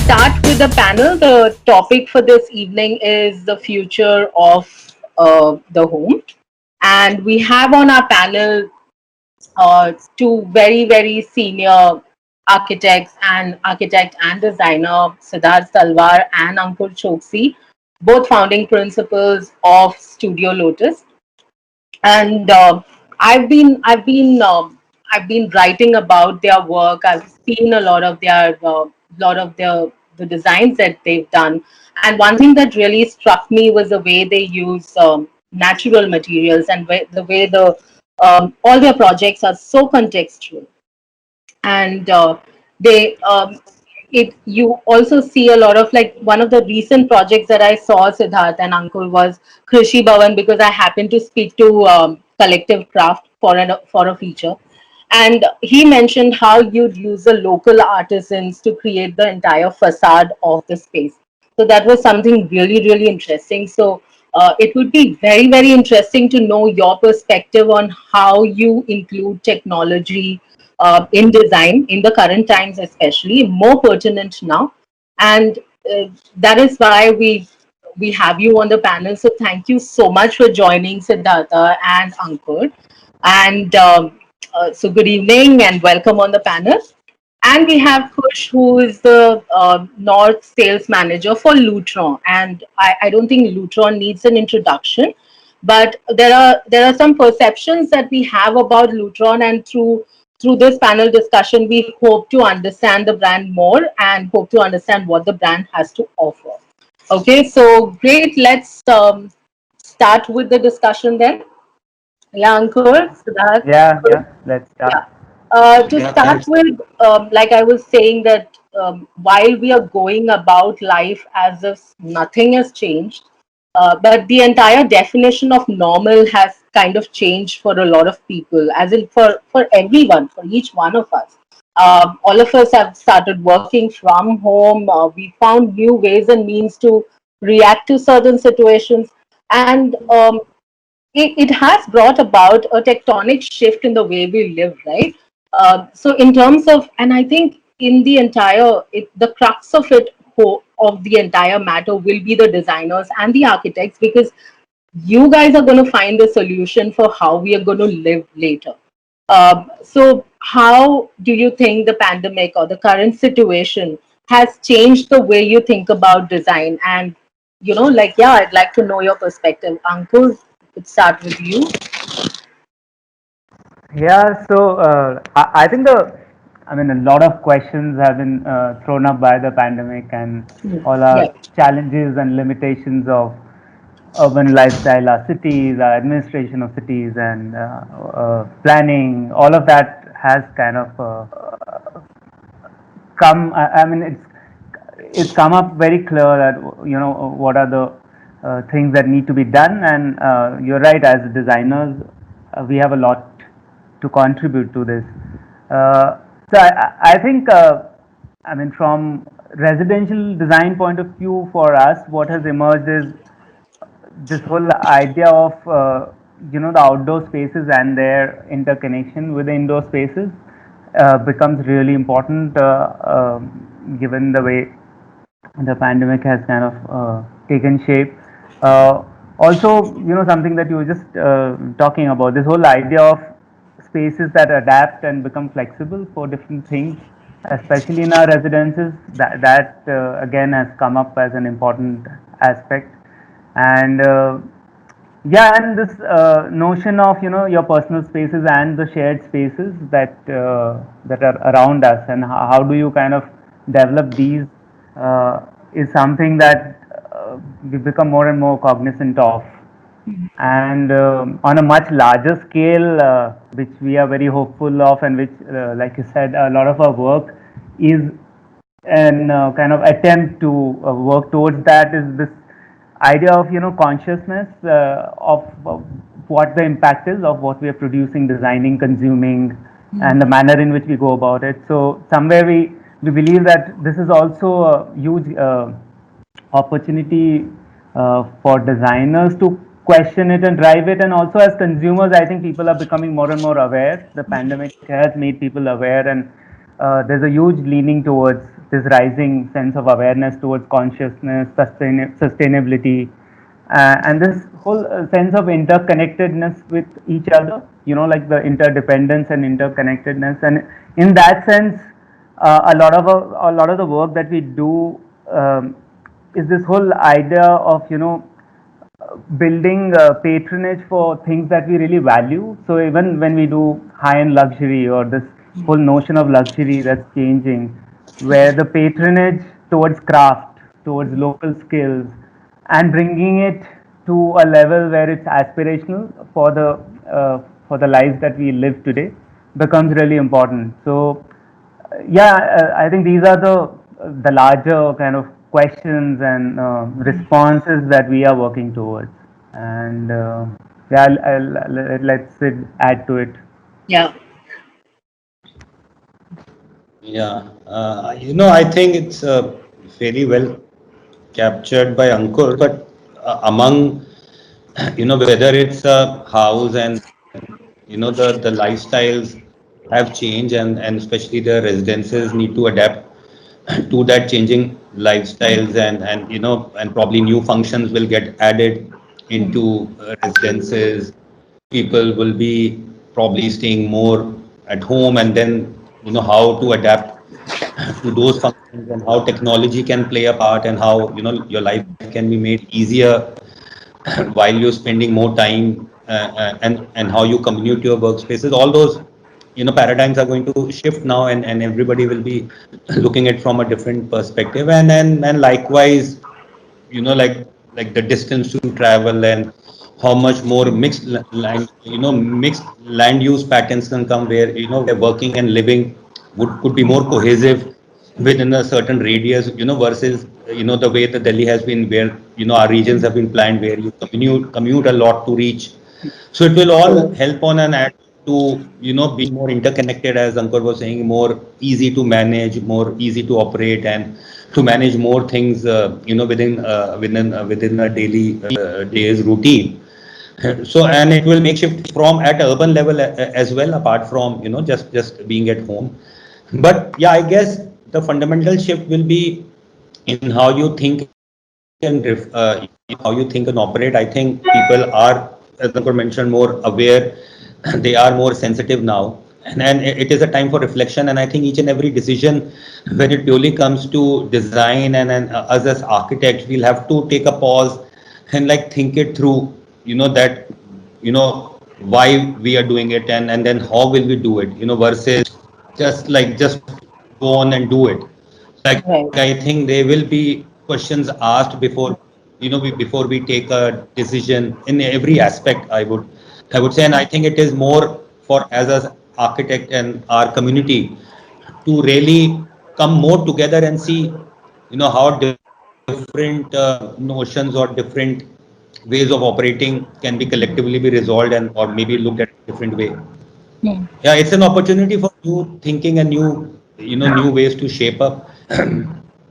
Start with the panel. The topic for this evening is the future of the home. And we have on our panel two very, very senior architect and designer, Siddharth Talwar and Ankur Choksi, both founding principals of Studio Lotus. And I've been writing about their work. I've seen a lot of the designs that they've done. And one thing that really struck me was the way they use natural materials and the way the all their projects are so contextual. And they it you also see a lot of, like, one of the recent projects that I saw, Siddharth and Ankur, was Krishi Bhavan, because I happened to speak to Collective Craft for a feature, and he mentioned how you'd use the local artisans to create the entire facade of the space. So that was something really, really interesting. So it would be very, very interesting to know your perspective on how you include technology in design in the current times, especially more pertinent now. And that is why we have you on the panel. So thank you so much for joining, Siddhartha and Ankur. And so good evening and welcome on the panel. And we have Kush, who is the North Sales Manager for Lutron. And I don't think Lutron needs an introduction, but there are some perceptions that we have about Lutron, and through this panel discussion, we hope to understand the brand more and hope to understand what the brand has to offer. Okay, so great. Let's start with the discussion then. Yeah, Ankur, Siddharth. Yeah, let's start. Yeah. To start with, like I was saying, that while we are going about life as if nothing has changed, but the entire definition of normal has kind of changed for a lot of people, as in for everyone, for each one of us. All of us have started working from home. We found new ways and means to react to certain situations. And it has brought about a tectonic shift in the way we live, right? So in terms of, and I think in the entire, the crux of it, of the entire matter will be the designers and the architects, because you guys are going to find a solution for how we are going to live later. So how do you think the pandemic or the current situation has changed the way you think about design? And, like, yeah, I'd like to know your perspective. Ankur, let's start with you. Yeah, so I think I mean, a lot of questions have been thrown up by the pandemic and all Yeah. our challenges and limitations of urban lifestyle, our cities, our administration of cities, and planning. All of that has kind of come. I mean, it's come up very clear that what are the things that need to be done, and you're right. As designers, we have a lot to contribute to this. So I think, I mean, from residential design point of view, for us, what has emerged is this whole idea of the outdoor spaces and their interconnection with the indoor spaces becomes really important, given the way the pandemic has kind of taken shape. Uh, Also, something that you were just talking about, this whole idea of spaces that adapt and become flexible for different things, especially in our residences. That again has come up as an important aspect, and yeah, and this notion of your personal spaces and the shared spaces that are around us, and how do you kind of develop these, is something that we become more and more cognizant of. And on a much larger scale, which we are very hopeful of, and which, like you said, a lot of our work is an kind of attempt to work towards that, is this idea of consciousness of what the impact is of what we are producing, designing, consuming, and the manner in which we go about it. So somewhere we believe that this is also a huge opportunity for designers to question it and drive it, and also as consumers, I think people are becoming more and more aware. The pandemic has made people aware, and there's a huge leaning towards this rising sense of awareness towards consciousness, sustainability, and this whole sense of interconnectedness with each other, like the interdependence and interconnectedness. And in that sense, a lot of the work that we do is this whole idea of building patronage for things that we really value. So even when we do high-end luxury, or this whole notion of luxury that's changing, where the patronage towards craft, towards local skills, and bringing it to a level where it's aspirational for the lives that we live today becomes really important. So yeah, I think these are the larger kind of questions and responses that we are working towards. And yeah, let's add to it. Yeah. Yeah, I think it's very well captured by Ankur, but among, whether it's a house and, the lifestyles have changed, and especially the residences need to adapt to that changing lifestyles, and probably new functions will get added into residences. People will be probably staying more at home, and then how to adapt to those functions, and how technology can play a part, and how your life can be made easier while you're spending more time, and how you commute your workspaces. All those paradigms are going to shift now, and everybody will be looking at from a different perspective, and likewise, like the distance to travel, and how much more mixed land use patterns can come, where where working and living could be more cohesive within a certain radius, versus the way that Delhi has been, where our regions have been planned, where you commute a lot to reach. So it will all help on and add to being more interconnected, as Ankur was saying, more easy to manage, more easy to operate, and to manage more things within a daily day's routine. So, and it will make shift from at urban level as well, apart from just being at home. But yeah, I guess the fundamental shift will be in how you think and how you think and operate. I think people are, as Ankur mentioned, more aware. They are more sensitive now, and it is a time for reflection. And I think each and every decision, when it purely comes to design, and us as architects, we'll have to take a pause and like think it through. That why we are doing it, and then how will we do it. Versus just go on and do it. Like, Right. I think there will be questions asked before we take a decision in every aspect. I would say, and I think it is more for as an architect and our community to really come more together and see how different notions or different ways of operating can be collectively be resolved, and or maybe looked at a different way. Hmm. Yeah, it's an opportunity for new thinking and new ways to shape up.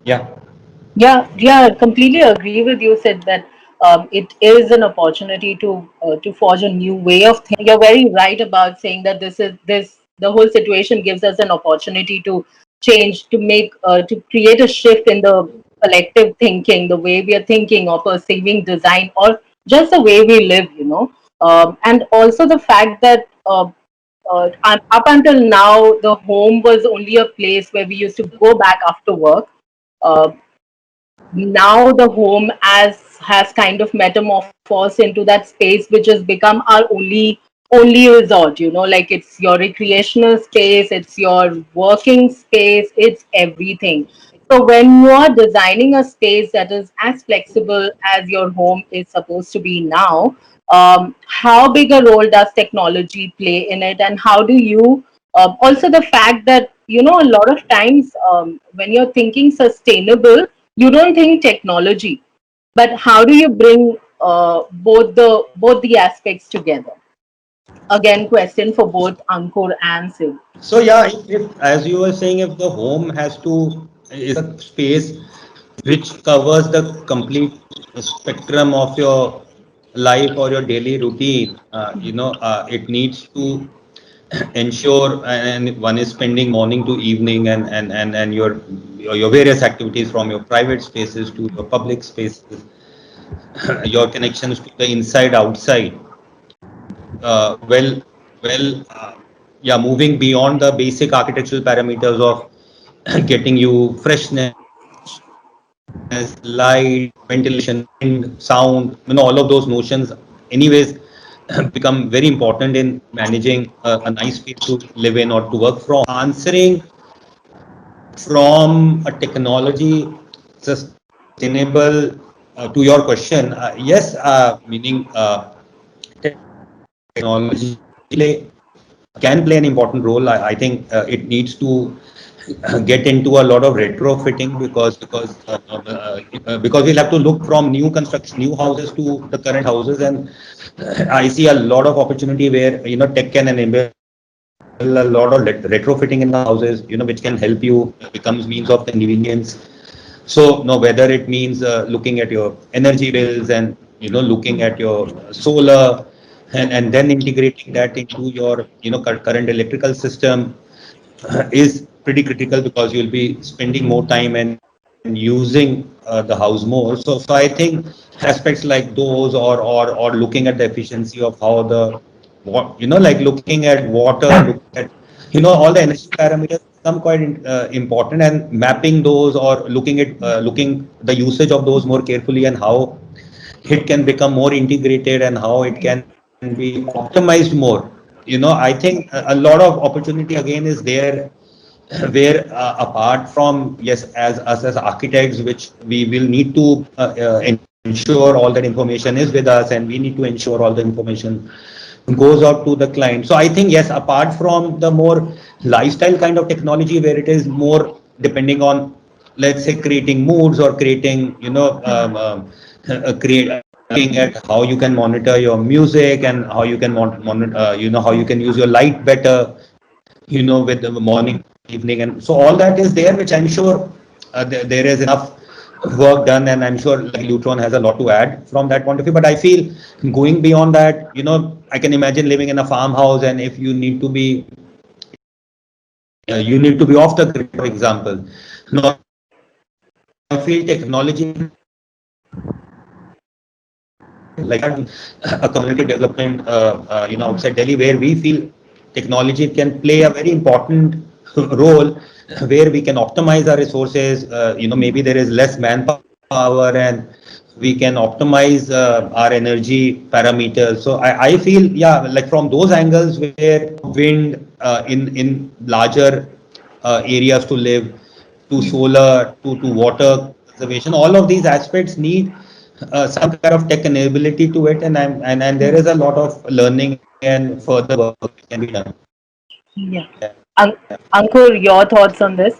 Yeah. Yeah, I completely agree with you. Said that it is an opportunity to forge a new way of thinking. You're very right about saying that this the whole situation gives us an opportunity to change, to make, to create a shift in the collective thinking, the way we are thinking or perceiving design, or just the way we live. And also the fact that. Up until now, the home was only a place where we used to go back after work. Uh, Now the home as has kind of metamorphosed into that space which has become our only resort. Like it's your recreational space, it's your working space, it's everything. So when you are designing a space that is as flexible as your home is supposed to be now, how big a role does technology play in it, and how do you also the fact that a lot of times when you're thinking sustainable, you don't think technology. But how do you bring both the aspects together? Again, question for both Ankur and Sid. So yeah, if as you were saying, if the home has to is a space which covers the complete spectrum of your life or your daily routine, it needs to ensure, and one is spending morning to evening, and your various activities from your private spaces to your public spaces, your connections to the inside outside, uh, well well, yeah, moving beyond the basic architectural parameters of getting you freshness, light, ventilation, wind, sound, all of those notions anyways become very important in managing a nice space to live in or to work from. Answering from a technology sustainable to your question, yes, meaning technology can play an important role. I think it needs to get into a lot of retrofitting because we'll have to look from new construction, new houses to the current houses, and I see a lot of opportunity where tech can enable a lot of retrofitting in the houses, which can help you becomes means of convenience. So no, whether it means looking at your energy bills and looking at your solar and then integrating that into your current electrical system is pretty critical because you'll be spending more time and using the house more. So I think aspects like those or looking at the efficiency of how the what like looking at water, looking at all the energy parameters become quite important, and mapping those or looking the usage of those more carefully and how it can become more integrated and how it can be optimized more. I think a lot of opportunity again is there where apart from yes as us as architects, which we will need to ensure all that information is with us and we need to ensure all the information goes out to the client. So I think yes, apart from the more lifestyle kind of technology where it is more depending on, let's say, creating moods or creating looking at how you can monitor your music and how you can monitor how you can use your light better, with the morning, evening, and so all that is there, which I'm sure there is enough work done, and I'm sure like Lutron has a lot to add from that point of view. But I feel going beyond that, I can imagine living in a farmhouse, and if you need to be off the grid, for example. Now I feel technology like a community development outside Delhi where we feel technology can play a very important role where we can optimize our resources. Maybe there is less manpower and we can optimize our energy parameters. So I feel, yeah, like from those angles where wind in larger areas to live, to solar, to water conservation, all of these aspects need some kind of tech enability to it, and there is a lot of learning and further work that can be done. Yeah. An- Ankur, your thoughts on this?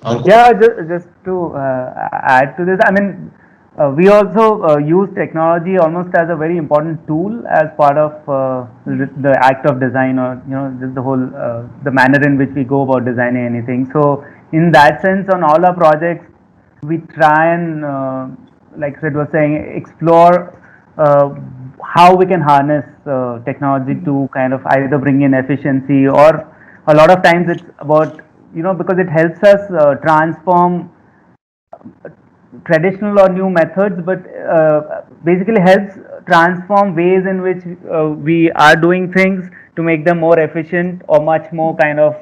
Ankur? Yeah, just to add to this, I mean, we also use technology almost as a very important tool as part of the act of design, or just the whole the manner in which we go about designing anything. So, in that sense, on all our projects, we try and, like Sid was saying, explore how we can harness technology to kind of either bring in efficiency, or a lot of times it's about, because it helps us transform traditional or new methods, but basically helps transform ways in which we are doing things to make them more efficient or much more kind of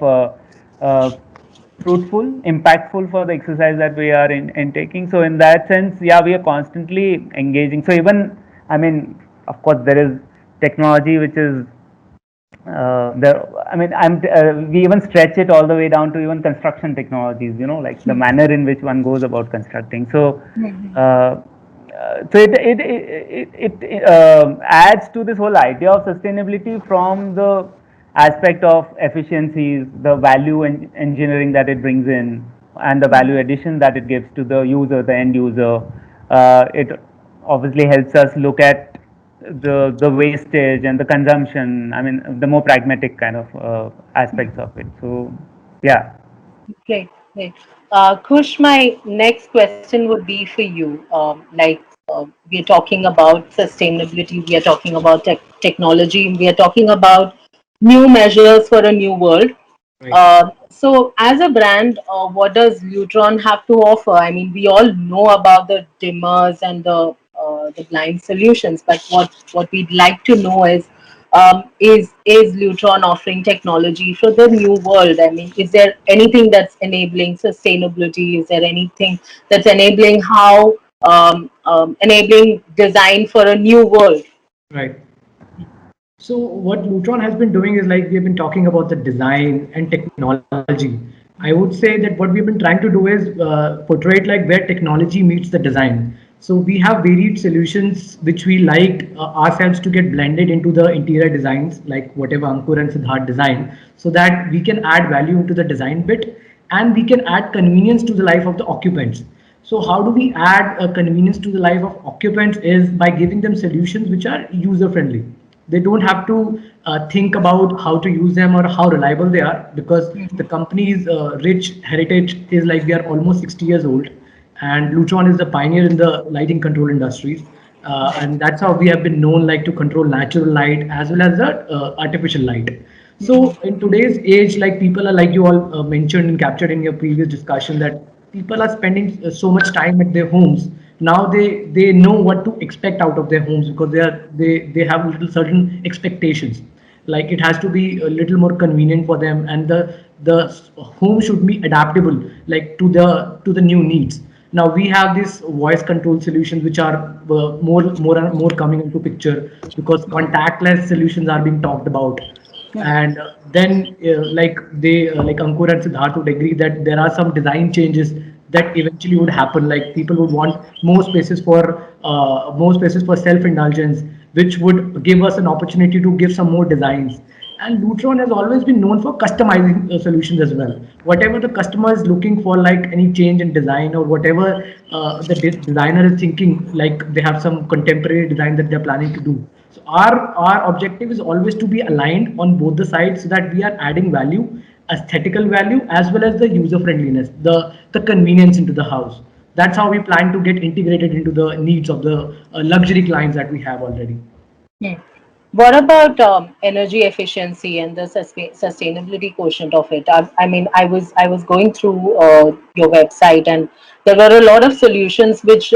fruitful, impactful for the exercise that we are in taking. So in that sense, yeah, we are constantly engaging. So even, I mean, of course, there is technology which is I mean, we even stretch it all the way down to even construction technologies, like the manner in which one goes about constructing. So, it adds to this whole idea of sustainability from the aspect of efficiencies, the value engineering that it brings in, and the value addition that it gives to the user, the end user. It obviously helps us look at the wastage and the consumption. I mean, the more pragmatic kind of aspects of it. So, yeah. Great, great. Kush, my next question would be for you. We're talking about sustainability, we are talking about technology, we are talking about new measures for a new world. Right. So, as a brand, what does Lutron have to offer? I mean, we all know about the dimmers and the blind solutions, but what we'd like to know is Lutron offering technology for the new world? I mean, is there anything that's enabling sustainability? Is there anything that's enabling enabling design for a new world? Right. So what Lutron has been doing is, like, we have been talking about the design and technology. I would say that what we've been trying to do is portray it like where technology meets the design. So we have varied solutions which we like ourselves to get blended into the interior designs, like whatever Ankur and Siddharth design, so that we can add value into the design bit, and we can add convenience to the life of the occupants. So how do we add a convenience to the life of occupants is by giving them solutions which are user friendly. They don't have to think about how to use them or how reliable they are, because the company's rich heritage is like we are almost 60 years old, and Lutron is the pioneer in the lighting control industries. And that's how we have been known, like, to control natural light as well as the artificial light. So in today's age, like, people are, like you all mentioned and captured in your previous discussion, that people are spending so much time at their homes. Now they know what to expect out of their homes, because they have little certain expectations. Like, it has to be a little more convenient for them, and the home should be adaptable, like, to the new needs. Now we have these voice control solutions which are more and more coming into picture, because contactless solutions are being talked about. And then like Ankur and Siddharth would agree that there are some design changes that eventually would happen. Like, people would want more spaces for self indulgence, which would give us an opportunity to give some more designs. And Lutron has always been known for customizing solutions as well. Whatever the customer is looking for, like any change in design, or whatever designer is thinking, like they have some contemporary design that they're planning to do. So our objective is always to be aligned on both the sides, so that we are adding value, aesthetical value, as well as the user friendliness, the convenience into the house. That's how we plan to get integrated into the needs of the luxury clients that we have already. Hmm. What about energy efficiency and the sustainability quotient of it? I mean, I was going through your website, and there were a lot of solutions which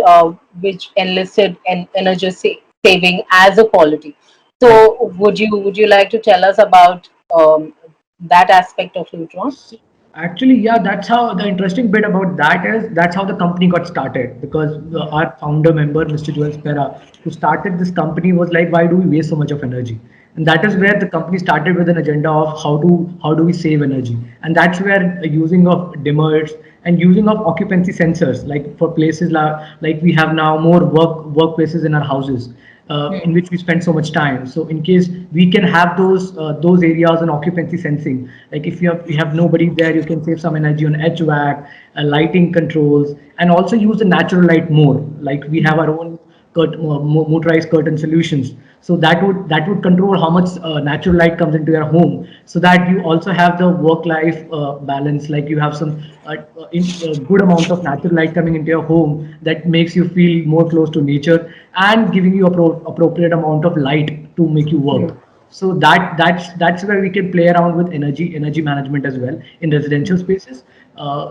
enlisted energy saving as a quality. Right. So, would you like to tell us about that aspect of Lutron? Actually, yeah, that's how the interesting bit about that is, that's how the company got started. Because our founder member, Mr. Joel Spera, who started this company, was like, why do we waste so much of energy? And that is where the company started with an agenda of how do we save energy. And that's where using of dimmers and using of occupancy sensors, like for places like we have now more workplaces in our houses, in which we spend so much time. So in case we can have those areas on occupancy sensing, like if you have nobody there, you can save some energy on HVAC, lighting controls, and also use the natural light more. Like, we have our own motorized curtain solutions, so that would control how much natural light comes into your home, so that you also have the work life balance. Like, you have some good amount of natural light coming into your home, that makes you feel more close to nature, and giving you appropriate amount of light to make you work. So that's where we can play around with energy management as well in residential spaces.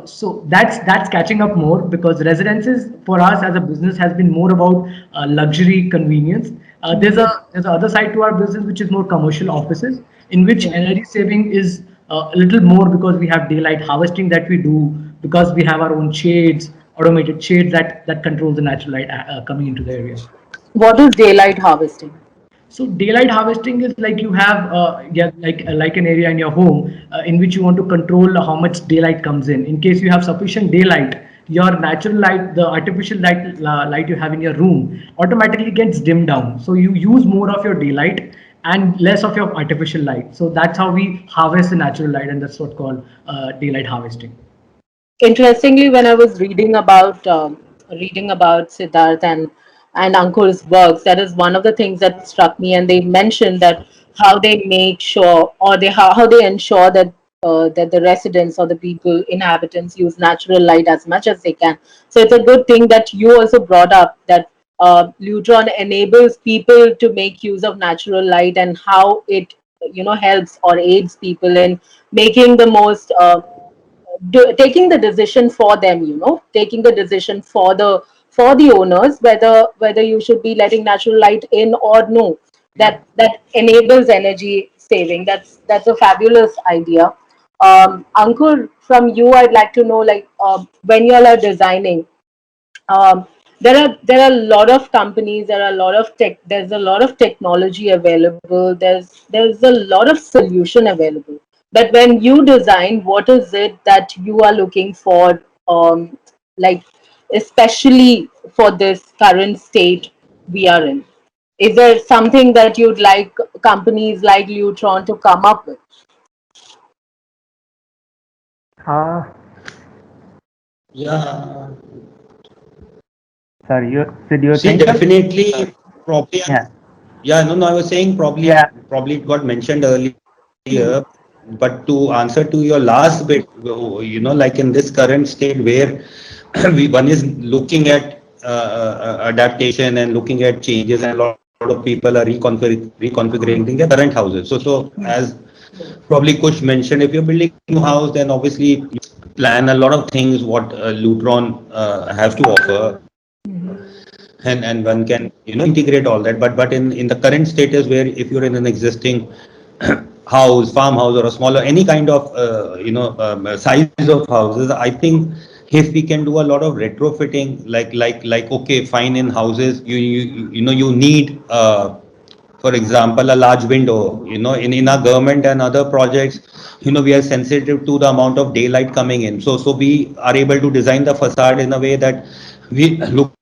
So that's catching up more, because residences for us as a business has been more about luxury convenience. There's a other side to our business, which is more commercial offices, in which energy saving is a little more, because we have daylight harvesting that we do, because we have our own shades, automated shades that controls the natural light coming into the area. What is daylight harvesting? So daylight harvesting is like, you have yeah, like an area in your home in which you want to control how much daylight comes in. In case you have sufficient daylight, your natural light, the artificial light you have in your room, automatically gets dimmed down. So you use more of your daylight and less of your artificial light. So that's how we harvest the natural light, and that's what called daylight harvesting. Interestingly, when I was reading about reading about Siddharth and Ankur's works, that is one of the things that struck me. And they mentioned that how they make sure, or how they ensure that that the residents or the people, inhabitants, use natural light as much as they can. So it's a good thing that you also brought up that Lutron enables people to make use of natural light, and how it helps or aids people in making the most taking the decision for them, taking the decision for the owners, whether you should be letting natural light in or no. That enables energy saving. That's a fabulous idea. Ankur, from you, I'd like to know, like, when you all are designing, um, there are a lot of companies, there's a lot of technology available, there's a lot of solution available. But when you design, what is it that you are looking for, like, especially for this current state we are in? Is there something that you'd like companies like Lutron to come up with? Uh, Yeah. Sorry, you See, think? definitely, probably. Yeah, Yeah, no, no, I was saying probably, yeah. probably it got mentioned earlier, but to answer to your last bit, like in this current state where one is looking at adaptation and looking at changes, and a lot of people are reconfiguring their current houses. So as probably Kush mentioned, if you're building a new house, then obviously plan a lot of things what Lutron has to offer, and one can integrate all that. But in the current status, where if you're in an existing house, farmhouse, or a smaller any kind of size of houses, I think if we can do a lot of retrofitting, like okay, fine, in houses you need for example, a large window. In our government and other projects, we are sensitive to the amount of daylight coming in. So we are able to design the facade in a way that we look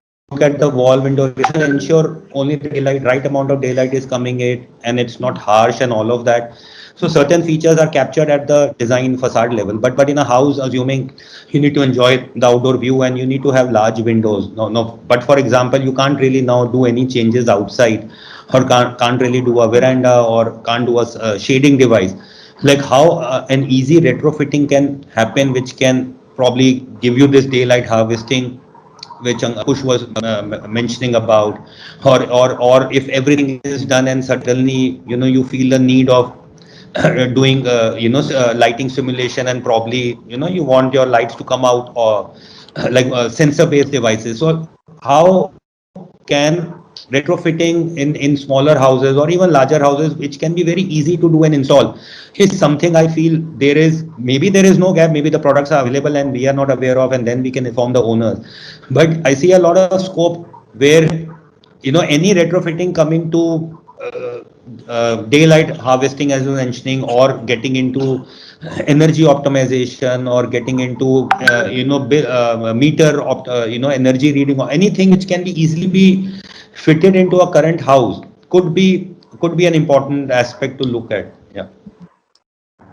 at the wall window, ensure only the daylight, right amount of daylight is coming in, and it's not harsh and all of that. So certain features are captured at the design facade level. But in a house, assuming you need to enjoy the outdoor view and you need to have large windows. No. But for example, you can't really now do any changes outside, or can't really do a veranda, or can't do a shading device. Like how an easy retrofitting can happen, which can probably give you this daylight harvesting, which Ankush was mentioning about, or if everything is done and suddenly you feel the need of doing lighting simulation, and probably you want your lights to come out, or like sensor based devices. So how can retrofitting in smaller houses or even larger houses, which can be very easy to do and install, is something I feel there is no gap. Maybe the products are available and we are not aware of, and then we can inform the owners. But I see a lot of scope where any retrofitting coming to daylight harvesting, as you were mentioning, or getting into energy optimization, or getting into meter energy reading, or anything which can be easily be fitted into a current house, could be an important aspect to look at. Yeah.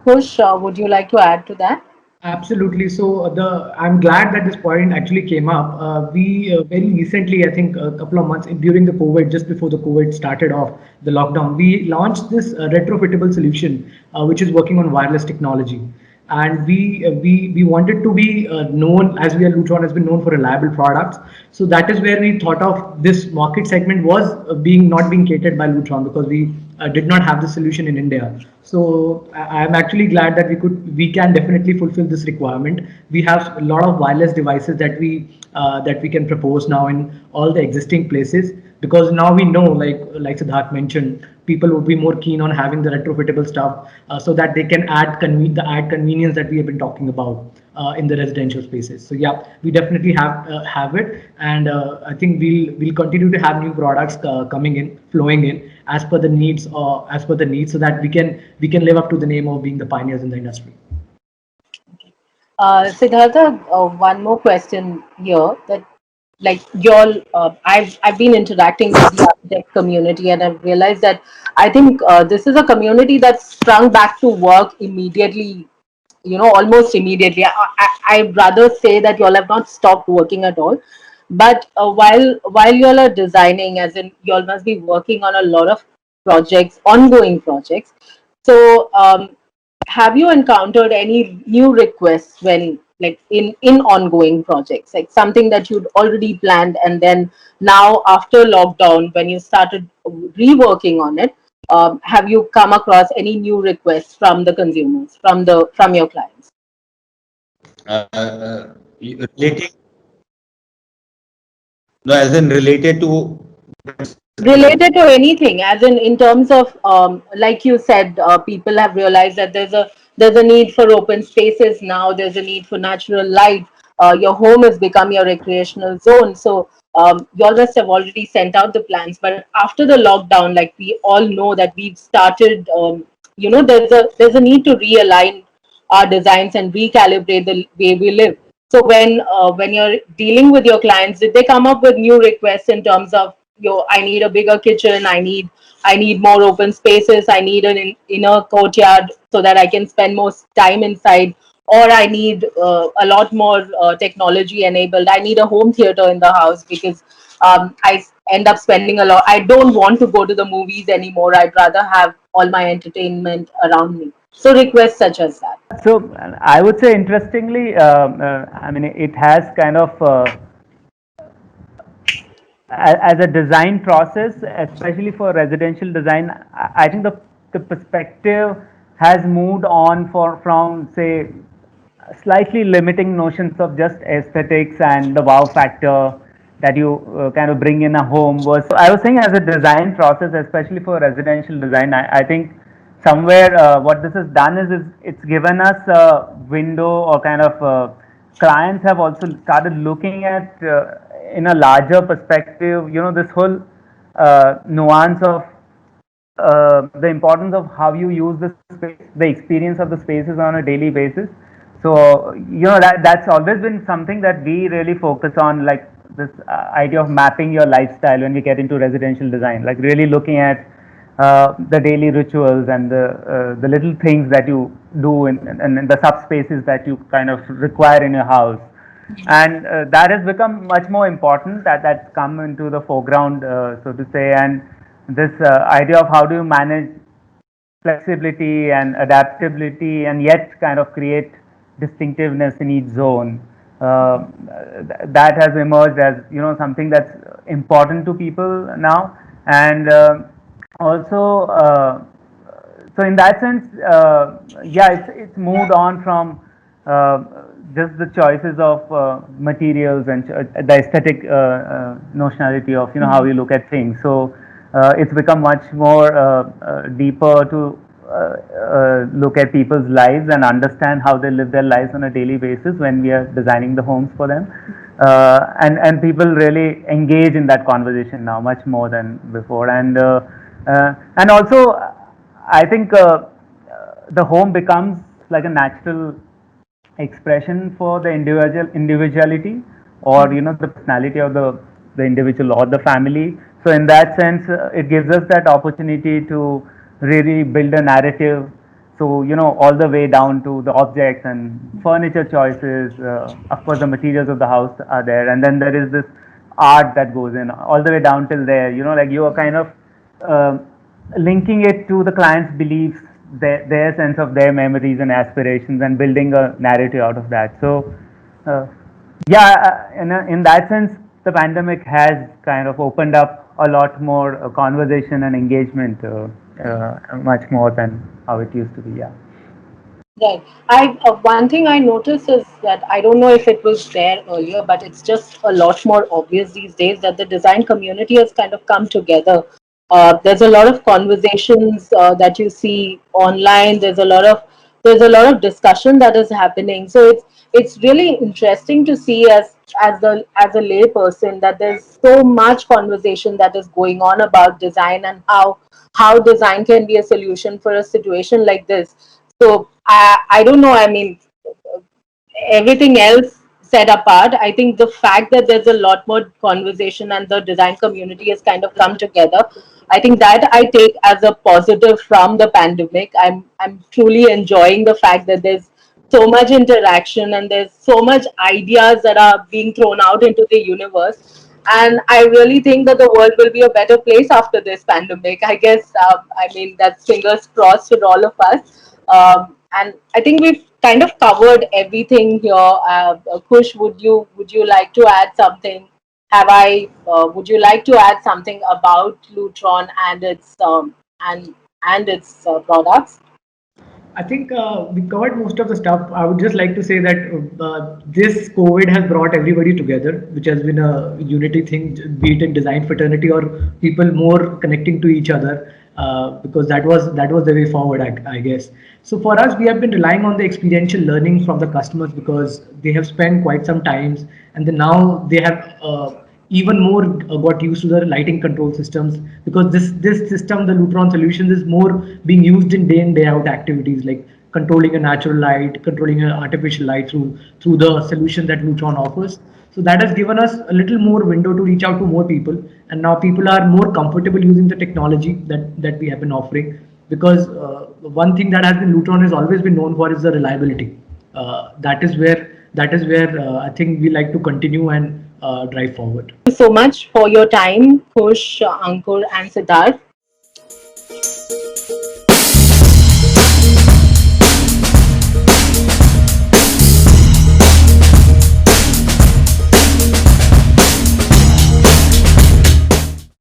Kush, would you like to add to that? Absolutely. So I'm glad that this point actually came up. We very recently, I think a couple of months during the COVID, just before the COVID started off, the lockdown, we launched this retrofittable solution, which is working on wireless technology. And we wanted to be known, as we are Lutron has been known for reliable products. So that is where we thought of this market segment was being not being catered by Lutron, because we did not have the solution in India. So I'm actually glad that we can definitely fulfill this requirement. We have a lot of wireless devices that we can propose now in all the existing places, because now we know, like Siddharth mentioned, people would be more keen on having the retrofittable stuff, so that they can add convenience that we have been talking about in the residential spaces. So yeah, we definitely have it, and I think we'll continue to have new products flowing in as per the needs, so that we can live up to the name of being the pioneers in the industry. Siddhartha, one more question here. That, like, y'all, I've been interacting with the architect community, and I've realized that I think this is a community that's sprung back to work immediately. Almost immediately. I'd rather say that y'all have not stopped working at all. But while you all are designing, as in you all must be working on a lot of projects, ongoing projects. So have you encountered any new requests when, like, in ongoing projects, like something that you'd already planned, and then now after lockdown, when you started reworking on it, have you come across any new requests from the consumers, from your clients? Relating, no, as in related to. Related to anything, as in terms of, like you said, people have realized that there's a need for open spaces now, there's a need for natural light. Your home has become your recreational zone. So you all must have already sent out the plans, but after the lockdown, like we all know that we've started, there's a need to realign our designs and recalibrate the way we live. So when you're dealing with your clients, did they come up with new requests in terms of, I need a bigger kitchen, I need more open spaces, I need an inner courtyard so that I can spend more time inside, or I need a lot more technology enabled. I need a home theater in the house because I end up spending a lot. I don't want to go to the movies anymore. I'd rather have all my entertainment around me. So requests such as that. So I would say, interestingly, I mean, it has kind of as a design process, especially for residential design, I think the perspective has moved on from, say, slightly limiting notions of just aesthetics and the wow factor that you kind of bring in a home. Was, I was saying, as a design process, especially for residential design, I think somewhere what this has done is it's given us a window, or kind of clients have also started looking at in a larger perspective, this whole nuance of the importance of how you use the space, the experience of the spaces on a daily basis. So that's always been something that we really focus on, like this idea of mapping your lifestyle when we get into residential design, like really looking at the daily rituals and the little things that you do in the subspaces that you kind of require in your house. And that has become much more important, that's come into the foreground, so to say. And this idea of how do you manage flexibility and adaptability and yet kind of create distinctiveness in each zone, that has emerged as something that's important to people now. And also so in that sense, yeah, it's moved on from just the choices of materials and the aesthetic notionality of how you look at things. So it's become much more deeper to look at people's lives and understand how they live their lives on a daily basis when we are designing the homes for them. And people really engage in that conversation now much more than before. And also, I think the home becomes like a natural expression for the individuality, or the personality of the individual or the family. So in that sense, it gives us that opportunity to really build a narrative. So all the way down to the objects and furniture choices. Of course, the materials of the house are there, and then there is this art that goes in all the way down till there. Like you are kind of uh, linking it to the client's beliefs, their sense of their memories and aspirations, and building a narrative out of that. So, yeah, in that sense, the pandemic has kind of opened up a lot more conversation and engagement, much more than how it used to be. Yeah. Right. One thing I noticed is that I don't know if it was there earlier, but it's just a lot more obvious these days that the design community has kind of come together. There's a lot of conversations that you see online. There's a lot of discussion that is happening. So it's really interesting to see, as a lay person, that there's so much conversation that is going on about design, and how design can be a solution for a situation like this. So I don't know. I mean, everything else set apart, I think the fact that there's a lot more conversation and the design community has kind of come together, I think that I take as a positive from the pandemic. I'm truly enjoying the fact that so much interaction and there's so much ideas that are being thrown out into the universe. And I really think that the world will be a better place after this pandemic. I guess, I mean, that's fingers crossed for all of us. And I think we've kind of covered everything here. Kush, would you like to add something? Would you like to add something about Lutron and its products? I think we covered most of the stuff. I would just like to say that this COVID has brought everybody together, which has been a unity thing, be it in design fraternity or people more connecting to each other, because that was the way forward, I guess. So for us, we have been relying on the experiential learning from the customers because they have spent quite some times, and then now they have. Even more got used to the lighting control systems because this system, the Lutron solutions, is more being used in day out activities like controlling a natural light, controlling an artificial light through the solution that Lutron offers. So that has given us a little more window to reach out to more people, and now people are more comfortable using the technology that we have been offering. Because one thing that has been Lutron has always been known for is the reliability. That is where I think we like to continue and drive forward. You so much for your time, Kush, Ankur, and Siddharth.